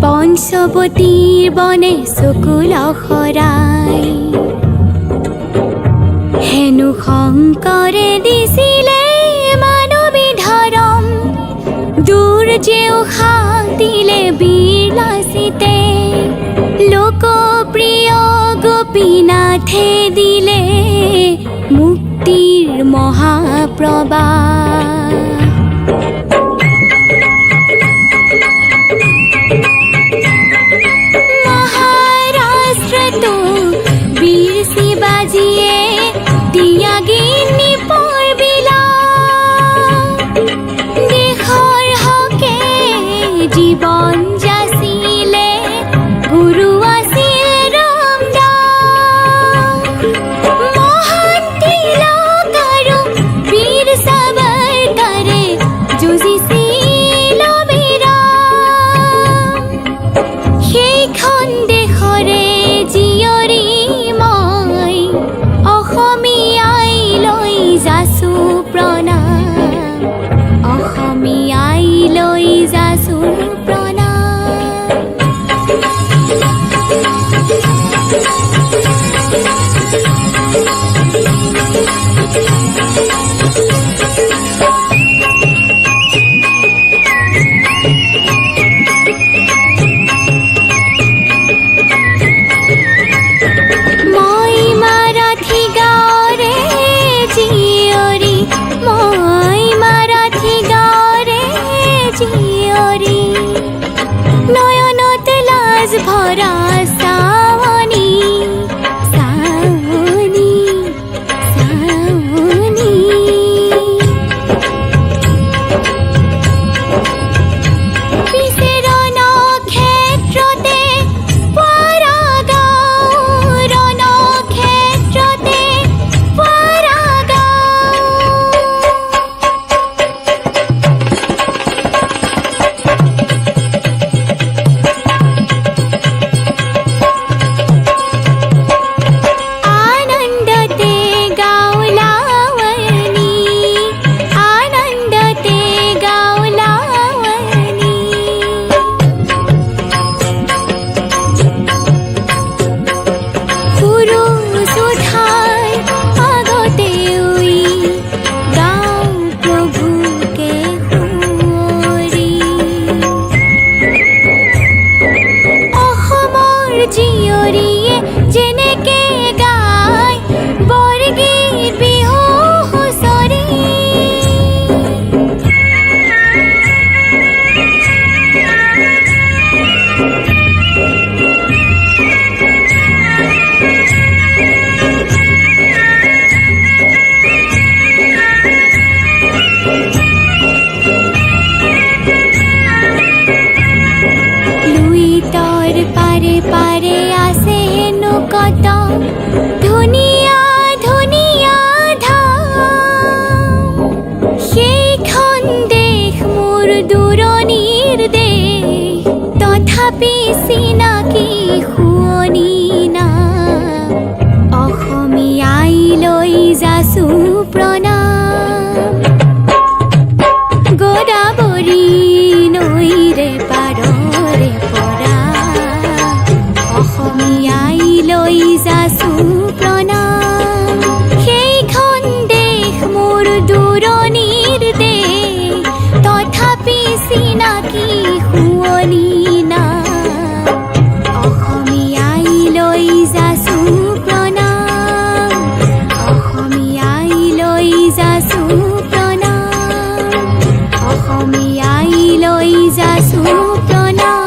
পঞ্চৱতীৰ বনে চকুল খৰাই হেনু শংকৰে দিছিলে মানৱী ধৰম দুৰ্যেও শাক দিলে বিলাসিতে লোকপ্ৰিয় গোপীনাথে দিলে মুক্তিৰ মহাপ্ৰবাহ জীবন যাচিলে গুৰু আছিল ৰামদাস মহান তিলক আৰু বীৰ সাবৰকাৰে যুঁজিছিল অবিৰাম সেইখন দেশৰে জীয়ৰী মই অসমীয়াই লৈ যাচো প্ৰণাম অসমীয়াই লৈ যাচো নয়নত লাজ ভৰা সাৱনী সাৱনী সাৱনী পিছে ৰণক্ষেত্ৰতে পৰা গাঁও ৰণক্ষেত্ৰতে পৰা জীয়ৰীয়ে যেনেকে গায় বৰগীত বিহু হুঁচৰি লুইতৰ পাৰে পাৰে আছে হেনো কত ধুনীয়া ধুনীয়া ধাম সেইখন দেশ মোৰ দূৰণিৰ দেশ তথাপি চিনাকি শুৱনি নাম অসমীয়াই লৈ যাচো প্ৰণাম গোদাবৰী নৈৰে পাৰ ঘৰে পৰা অসমীয়াই লৈ যাছো প্ৰণাম সেইখন দেশ মোৰ দূৰণিৰ দেশ তথাপি চিনাকি শুৱনি নাম অসমীয়াই লৈ যাছো প্ৰণাম অসমীয়াই লৈ যাছো প্ৰণাম অসমীয়াই লৈ যাছো প্ৰণাম